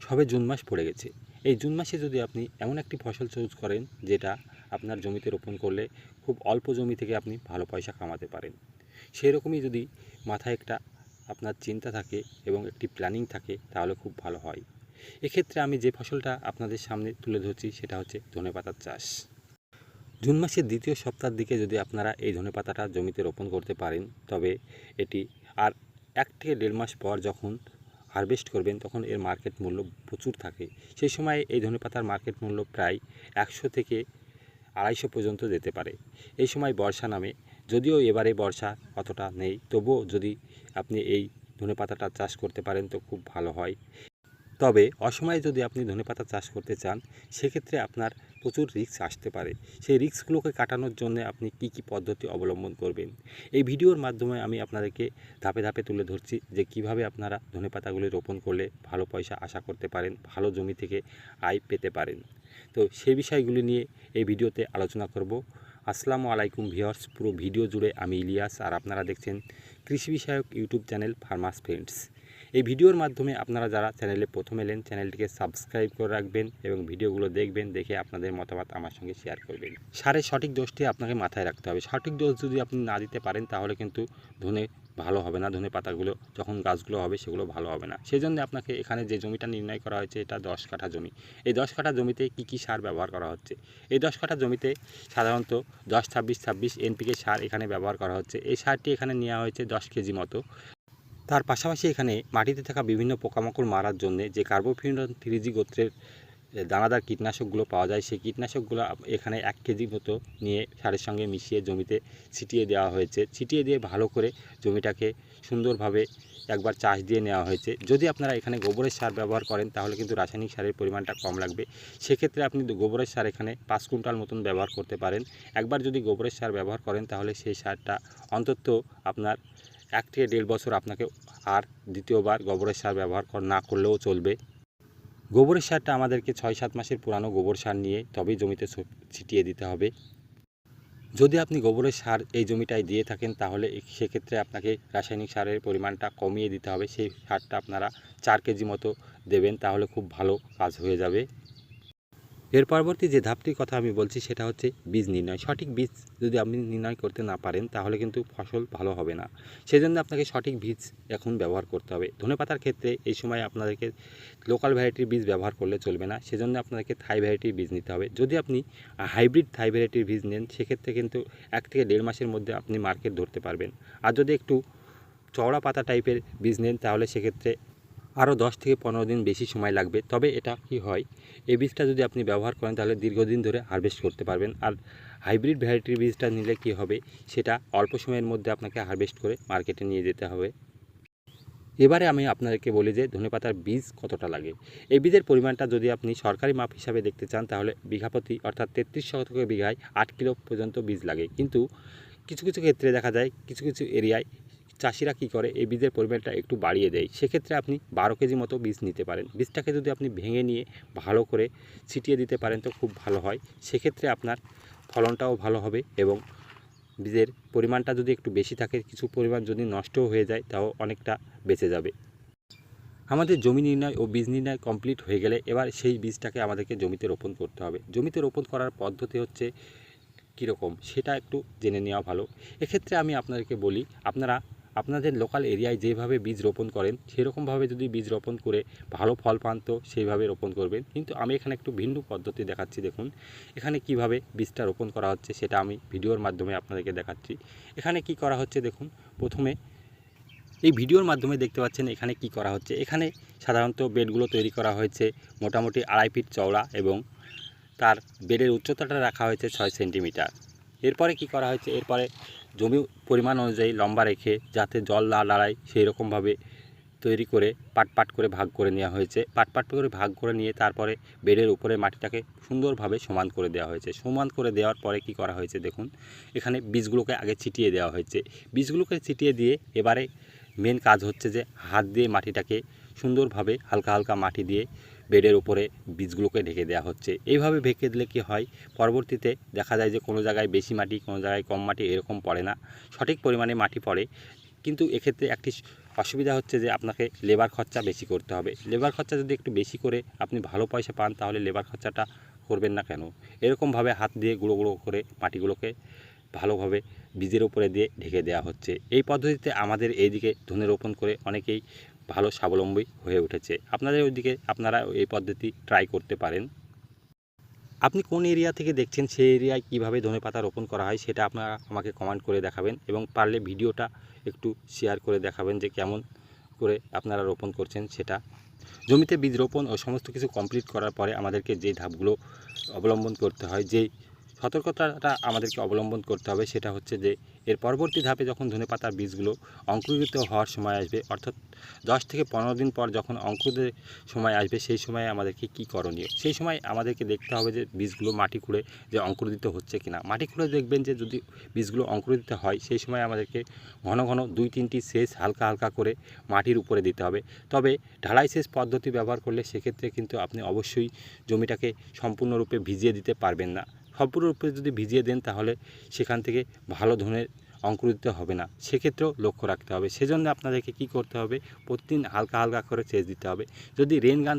সবে জুন মাস পড়ে গেছে। এই জুন মাসে যদি আপনি এমন একটি ফসল চুজ করেন যেটা আপনার জমিতে রোপণ করলে খুব অল্প জমি থেকে আপনি ভালো পয়সা কামাতে পারেন, সেরকমই যদি মাথায় একটা আপনার চিন্তা থাকে এবং একটি প্ল্যানিং থাকে তাহলে খুব ভালো হয়। এক্ষেত্রে আমি যে ফসলটা আপনাদের সামনে তুলে ধরছি সেটা হচ্ছে ধনেপাতার চাষ। জুন মাসের দ্বিতীয় সপ্তাহের দিকে যদি আপনারা এই ধনেপাতাটা জমিতে রোপণ করতে পারেন তবে এটি আর 1 থেকে 1.5 মাস পর যখন হারভেস্ট করবেন তখন এর মার্কেট মূল্য প্রচুর থাকে। সেই সময় এই ধনেপাতার মার্কেট মূল্য প্রায় 100 থেকে 250 পর্যন্ত যেতে পারে। এই সময় বর্ষা নামে, যদিও এবারে বর্ষা অতটা নেই, তবুও যদি আপনি এই ধনেপাতাটা চাষ করতে পারেন তো খুব ভালো হয়। তবে অসময়ে যদি আপনি ধনেপাতা চাষ করতে চান সেক্ষেত্রে আপনার প্রচুর রিস্ক আসতে পারে। সেই রিস্কগুলোকে কাটানোর জন্য আপনি কি কি পদ্ধতি অবলম্বন করবেন, এই ভিডিওর মাধ্যমে আমি আপনাদেরকে ধাপে ধাপে তুলে ধরছি যে কিভাবে আপনারা ধনেপাতাগুলি রোপণ করলে ভালো পয়সা আশা করতে পারেন, ভালো জমি থেকে আয় পেতে পারেন। তো সেই বিষয়গুলি নিয়ে এই ভিডিওতে আলোচনা করব। আসসালামু আলাইকুম ভিউয়ার্স, পুরো ভিডিও জুড়ে আমি ইলিয়াস আর আপনারা দেখছেন কৃষি বিষয়ক ইউটিউব চ্যানেল ফার্মার্স ফ্রেন্ডস। এই ভিডিওর মাধ্যমে আপনারা যারা চ্যানেলে প্রথম এলেন চ্যানেলটিকে সাবস্ক্রাইব করে রাখবেন এবং ভিডিওগুলো দেখবেন, দেখে আপনাদের মতামত আমার সঙ্গে শেয়ার করবেন। সারের সঠিক ডোজটি আপনাকে মাথায় রাখতে হবে। সঠিক ডোজ যদি আপনি না দিতে পারেন তাহলে কিন্তু ধনে ভালো হবে না, ধনে পাতাগুলো যখন গাছগুলো হবে সেগুলো ভালো হবে না। সেই জন্য আপনাকে এখানে যে জমিটা নির্ণয় করা হয়েছে এটা 10 কাঠা জমি। এই 10 কাঠা জমিতে কী কী সার ব্যবহার করা হচ্ছে, এই 10 কাঠা জমিতে সাধারণত 10-26-26 এনপিকে সার এখানে ব্যবহার করা হচ্ছে। এই সারটি এখানে নেওয়া হয়েছে 10 কেজি মতো। তার পাশাপাশি এখানে মাটিতে থাকা বিভিন্ন পোকামাকড় মারার জন্য যে কার্বোফিউরন 3G গোত্রের দানাদার কীটনাশকগুলো পাওয়া যায়, সেই কীটনাশকগুলো এখানে 1 কেজি মতো নিয়ে সারের সঙ্গে মিশিয়ে জমিতে ছিটিয়ে দেওয়া হয়েছে। ছিটিয়ে দিয়ে ভালো করে জমিটাকে সুন্দরভাবে একবার চাষ দিয়ে নেওয়া হয়েছে। যদি আপনারা এখানে গোবরের সার ব্যবহার করেন তাহলে কিন্তু রাসায়নিক সারের পরিমাণটা কম লাগবে। সেক্ষেত্রে আপনি গোবরের সার এখানে 5 কুইন্টাল মতন ব্যবহার করতে পারেন। একবার যদি গোবরের সার ব্যবহার করেন তাহলে সেই সারটা অন্তত আপনার 1 থেকে 1.5 বছর আপনাকে আর দ্বিতীয়বার গোবরের সার ব্যবহার না করলেও চলবে। গোবরের সারটা আমাদেরকে 6-7 মাসের পুরানো গোবর সার নিয়ে তবেই জমিতে ছিটিয়ে দিতে হবে। যদি আপনি গোবরের সার এই জমিটায় দিয়ে থাকেন তাহলে সেক্ষেত্রে আপনাকে রাসায়নিক সারের পরিমাণটা কমিয়ে দিতে হবে। সেই সারটা আপনারা 4 কেজি মতো দেবেন, তাহলে খুব ভালো কাজ হয়ে যাবে। এর পরবর্তী যে ধাপটির কথা আমি বলছি সেটা হচ্ছে বীজ নির্ণয়। সঠিক বীজ যদি আপনি নির্ণয় করতে না পারেন তাহলে কিন্তু ফসল ভালো হবে না। সেজন্য আপনাকে সঠিক বীজ এখন ব্যবহার করতে হবে। ধনেপাতার ক্ষেত্রে এই সময় আপনাদেরকে লোকাল ভ্যারাইটির বীজ ব্যবহার করলে চলবে না, সেজন্য আপনাদেরকে থাই ভ্যারাইটির বীজ নিতে হবে। যদি আপনি হাইব্রিড থাই ভ্যারাইটির বীজ নেন সেক্ষেত্রে কিন্তু 1 থেকে 1.5 মাসের মধ্যে আপনি মার্কেট ধরতে পারবেন। আর যদি একটু চওড়া পাতা টাইপের বীজ নেন তাহলে সেক্ষেত্রে আরও 10 থেকে 15 দিন বেশি সময় লাগবে। তবে এটা কি হয়, এই বীজটা যদি আপনি ব্যবহার করেন তাহলে দীর্ঘদিন ধরে হারভেস্ট করতে পারবেন। আর হাইব্রিড ভ্যারাইটির বীজটা নিলে কি হবে, সেটা অল্প সময়ের মধ্যে আপনাকে হারভেস্ট করে মার্কেটে নিয়ে যেতে হবে। এবারে আমি আপনাদেরকে বলি যে ধনেপাতার বীজ কতটা লাগে। এই বীজের পরিমাণটা যদি আপনি সরকারি মাপ হিসাবে দেখতে চান তাহলে বিঘাপ্রতি অর্থাৎ 33 শতকের বিঘায় 8 কিলো পর্যন্ত বীজ লাগে। কিন্তু কিছু কিছু ক্ষেত্রে দেখা যায় কিছু কিছু এরিয়ায় চাষিরা কী করে, এই বীজের পরিমাণটা একটু বাড়িয়ে দেয়। সেক্ষেত্রে আপনি 12 কেজি মতো বীজ নিতে পারেন। বীজটাকে যদি আপনি ভেঙে নিয়ে ভালো করে ছিটিয়ে দিতে পারেন তো খুব ভালো হয়। সেক্ষেত্রে আপনার ফলনটাও ভালো হবে এবং বীজের পরিমাণটা যদি একটু বেশি থাকে, কিছু পরিমাণ যদি নষ্টও হয়ে যায় তাও অনেকটা বেঁচে যাবে। আমাদের জমি নির্ণয় ও বীজ নির্ণয় কমপ্লিট হয়ে গেলে এবার সেই বীজটাকে আমাদেরকে জমিতে রোপণ করতে হবে। জমিতে রোপণ করার পদ্ধতি হচ্ছে কীরকম সেটা একটু জেনে নেওয়া ভালো। এক্ষেত্রে আমি আপনাদেরকে বলি, আপনারা আপনাদের লোকাল এরিয়ায় যেভাবে বীজ রোপণ করেন সেরকমভাবে যদি বীজ রোপণ করে ভালো ফল পান তো সেইভাবে রোপণ করবেন। কিন্তু আমি এখানে একটু ভিন্ন পদ্ধতি দেখাচ্ছি। দেখুন এখানে কিভাবে বীজটা রোপণ করা হচ্ছে সেটা আমি ভিডিওর মাধ্যমে আপনাদেরকে দেখাচ্ছি। এখানে কি করা হচ্ছে দেখুন, প্রথমে এই ভিডিওর মাধ্যমে দেখতে পাচ্ছেন এখানে কি করা হচ্ছে। এখানে সাধারণত বেডগুলো তৈরি করা হয়েছে মোটামুটি 2.5 ফিট চওড়া এবং তার বেডের উচ্চতাটা রাখা হয়েছে 6 সেন্টিমিটার। এরপরে কি করা হয়েছে, এরপরে জমি পরিমাণ অনুযায়ী লম্বা রেখে যাতে জল না দাঁড়ায় সেই রকমভাবে তৈরি করে পাট পাট করে ভাগ করে নেওয়া হয়েছে। পাট পাট করে ভাগ করে নিয়ে তারপরে বেডের উপরে মাটিটাকে সুন্দরভাবে সমান করে দেওয়া হয়েছে। সমান করে দেওয়ার পরে কি করা হয়েছে দেখুন, এখানে বীজগুলোকে আগে ছিটিয়ে দেওয়া হয়েছে। বীজগুলোকে ছিটিয়ে দিয়ে এবারে মেন কাজ হচ্ছে যে হাত দিয়ে মাটিটাকে সুন্দরভাবে হালকা হালকা মাটি দিয়ে বেডের উপরে বীজগুলোকে ঢেকে দেওয়া হচ্ছে। এইভাবে ঢেকে দিলে কি হয়, পরবর্তীতে দেখা যায় যে কোনো জায়গায় বেশি মাটি কোনো জায়গায় কম মাটি এরকম পড়ে না, সঠিক পরিমাণে মাটি পড়ে। কিন্তু এক্ষেত্রে একটি অসুবিধা হচ্ছে যে আপনাকে লেবার খরচা বেশি করতে হবে। লেবার খরচা যদি একটু বেশি করে আপনি ভালো পয়সা পান তাহলে লেবার খরচাটা করবেন না কেন? এরকমভাবে হাত দিয়ে গুঁড়ো গুঁড়ো করে মাটিগুলোকে ভালোভাবে বীজের উপরে দিয়ে ঢেকে দেওয়া হচ্ছে। এই পদ্ধতিতে আমাদের এইদিকে ধনে রোপণ করে অনেকেই ভালো স্বাবলম্বী হয়ে উঠেছে। আপনাদের ওইদিকে আপনারা এই পদ্ধতি ট্রাই করতে পারেন। আপনি কোন এরিয়া থেকে দেখছেন, সেই এরিয়ায় কীভাবে ধনেপাতা রোপণ করা হয় সেটা আপনারা আমাকে কমেন্ট করে দেখাবেন, এবং পারলে ভিডিওটা একটু শেয়ার করে দেখাবেন যে কেমন করে আপনারা রোপণ করছেন সেটা। জমিতে বীজ রোপণ ও সমস্ত কিছু কমপ্লিট করার পরে আমাদেরকে যে ধাপগুলো অবলম্বন করতে হয়, যেই সতর্কতাটা আমাদেরকে অবলম্বন করতে হবে সেটা হচ্ছে যে এর পরবর্তী ধাপে যখন ধনেপাতার বীজগুলো অঙ্কুরিত হওয়ার সময় আসবে, অর্থাৎ 10 থেকে 15 দিন পর যখন অঙ্কুরের সময় আসবে, সেই সময় আমাদেরকে কি করণীয়? সেই সময় আমাদেরকে দেখতে হবে যে বীজগুলো মাটি খুঁড়ে যে অঙ্কুরিত হচ্ছে কিনা। মাটি খুঁড়ে দেখবেন যে যদি বীজগুলো অঙ্কুরিত হয়, সেই সময় আমাদেরকে ঘন ঘন 2-3টি সেচ হালকা হালকা করে মাটির উপরে দিতে হবে। তবে ঢালাই সেচ পদ্ধতি ব্যবহার করলে সেক্ষেত্রে কিন্তু আপনি অবশ্যই জমিটাকে সম্পূর্ণরূপে ভিজিয়ে দিতে পারবেন না। সম্পূর্ণরূপে যদি ভিজিয়ে দেন তাহলে সেখান থেকে ভালো ধরনের অঙ্কুরিত হবে না, সেক্ষেত্রেও লক্ষ্য রাখতে হবে। সেজন্য আপনাদেরকে কি করতে হবে, প্রতিদিন হালকা হালকা করে সেচ দিতে হবে। যদি রেন গান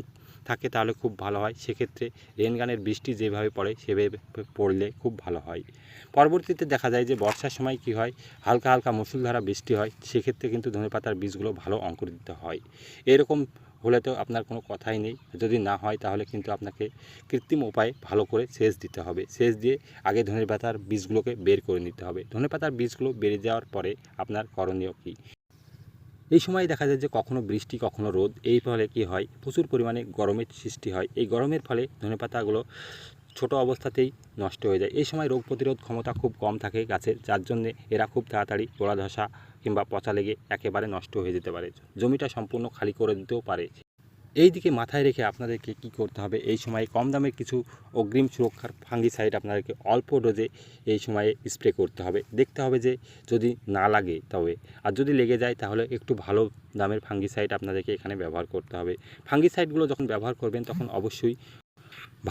থাকে তাহলে খুব ভালো হয়, সেক্ষেত্রে রেন গানের বৃষ্টি যেভাবে পড়ে সেভাবে পড়লে খুব ভালো হয়। পরবর্তীতে দেখা যায় যে বর্ষার সময় কি হয়, হালকা হালকা মুষলধারা বৃষ্টি হয়, সেক্ষেত্রে কিন্তু ধনেপাতার বীজগুলো ভালো অঙ্কুরিত হয়। এরকম হলে তো আপনার কোনো কথাই নেই। যদি না হয় তাহলে কিন্তু আপনাকে কৃত্রিম উপায়ে ভালো করে সেচ দিতে হবে। সেচ দিয়ে আগে ধনেপাতার বীজগুলোকে বের করে নিতে হবে। ধনেপাতার বীজগুলো বেড়ে যাওয়ার পরে আপনার করণীয় কী? এই সময় দেখা যায় যে কখনো বৃষ্টি কখনো রোদ, এই ফলে কি হয়, প্রচুর পরিমাণে গরমের সৃষ্টি হয়। এই গরমের ফলে ধনেপাতাগুলো ছোট অবস্থাতেই নষ্ট হয়ে যায়। এই সময় রোগ প্রতিরোধ ক্ষমতা খুব কম থাকে গাছের, যার জন্যে এরা খুব তাড়াতাড়ি গোড়া ধসা কিংবা পচা লেগে একেবারে নষ্ট হয়ে যেতে পারে, জমিটা সম্পূর্ণ খালি করে দিতেও পারে। এই দিকে মাথায় রেখে আপনাদেরকে কি করতে হবে, এই সময়ে কম দামের কিছু অগ্রিম সুরক্ষার ফাঙ্গিসাইড আপনাদেরকে অল্প ডোজে এই সময়ে স্প্রে করতে হবে। দেখতে হবে যে যদি না লাগে তবে, আর যদি লেগে যায় তাহলে একটু ভালো দামের ফাঙ্গিসাইড আপনাদেরকে এখানে ব্যবহার করতে হবে। ফাঙ্গিসাইডগুলো যখন ব্যবহার করবেন তখন অবশ্যই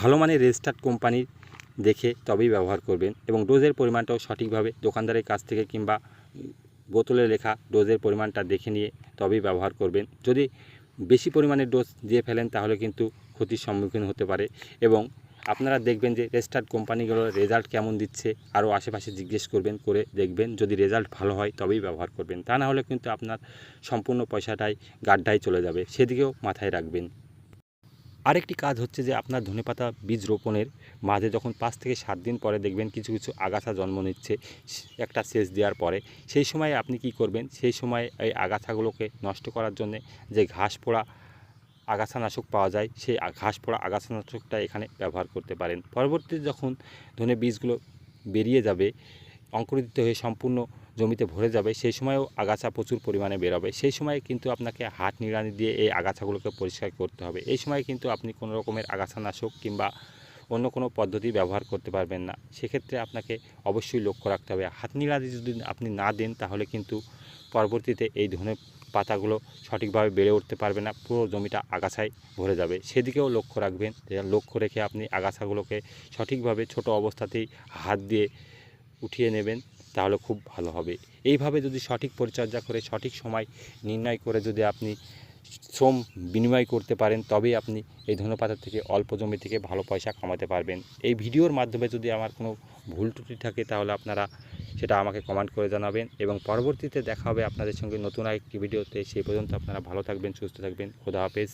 ভালো মানের রেজিস্টার্ড কোম্পানির দেখে তবেই ব্যবহার করবেন, এবং ডোজের পরিমাণটাও সঠিকভাবে দোকানদারের কাছ থেকে কিংবা বোতলে লেখা ডোজের পরিমাণটা দেখে নিয়ে তবেই ব্যবহার করবেন। যদি বেশি পরিমাণে ডোজ দিয়ে ফেলেন তাহলে কিন্তু ক্ষতির সম্মুখীন হতে পারে। এবং আপনারা দেখবেন যে রেজিস্টার্ড কোম্পানিগুলোর রেজাল্ট কেমন দিচ্ছে, আরও আশেপাশে জিজ্ঞেস করবেন, করে দেখবেন যদি রেজাল্ট ভালো হয় তবেই ব্যবহার করবেন। তা না হলে কিন্তু আপনার সম্পূর্ণ পয়সাটাই গাড্ডায় চলে যাবে, সেদিকেও মাথায় রাখবেন। আরেকটি কাজ হচ্ছে যে আপনার ধনেপাতা বীজ রোপণের মাঝে যখন 5 থেকে 7 দিন পরে দেখবেন কিছু কিছু আগাছা জন্ম নিচ্ছে একটা সেচ দেওয়ার পরে, সেই সময় আপনি কি করবেন, সেই সময় এই আগাছাগুলোকে নষ্ট করার জন্যে যে ঘাস পোড়া আগাছানাশক পাওয়া যায়, সেই ঘাস পোড়া আগাছানাশকটা এখানে ব্যবহার করতে পারেন। পরবর্তীতে যখন ধনে বীজগুলো বেরিয়ে যাবে, অঙ্কুরিত হয়ে সম্পূর্ণ জমিতে ভরে যাবে, সেই সময়ও আগাছা প্রচুর পরিমাণে বেরোবে। সেই সময় কিন্তু আপনাকে হাত নিড়ানি দিয়ে এই আগাছাগুলোকে পরিষ্কার করতে হবে। এই সময় কিন্তু আপনি কোনো রকমের আগাছানাশক কিংবা অন্য কোনো পদ্ধতি ব্যবহার করতে পারবেন না। সেক্ষেত্রে আপনাকে অবশ্যই লক্ষ্য রাখতে হবে, হাত নিড়ানি যদি আপনি না দেন তাহলে কিন্তু পরবর্তীতে এই ধনে পাতাগুলো সঠিকভাবে বেড়ে উঠতে পারবে না, পুরো জমিটা আগাছায় ভরে যাবে। সেদিকেও লক্ষ্য রাখবেন। লক্ষ্য রেখে আপনি আগাছাগুলোকে সঠিকভাবে ছোট অবস্থাতেই হাত দিয়ে উঠিয়ে নেবেন, তাহলে খুব ভালো হবে। এইভাবে যদি সঠিক পরিচর্যা করে সঠিক সময় নির্ণয় করে যদি আপনি শ্রম বিনিময় করতে পারেন, তবেই আপনি এই ধনেপাতা থেকে অল্প জমি থেকে ভালো পয়সা কামাতে পারবেন। এই ভিডিওর মাধ্যমে যদি আমার কোনো ভুল ত্রুটি থাকে তাহলে আপনারা সেটা আমাকে কমেন্ট করে জানাবেন, এবং পরবর্তীতে দেখা হবে আপনাদের সঙ্গে নতুন আরেকটি ভিডিওতে। সেই পর্যন্ত আপনারা ভালো থাকবেন, সুস্থ থাকবেন। খোদা হাফেজ।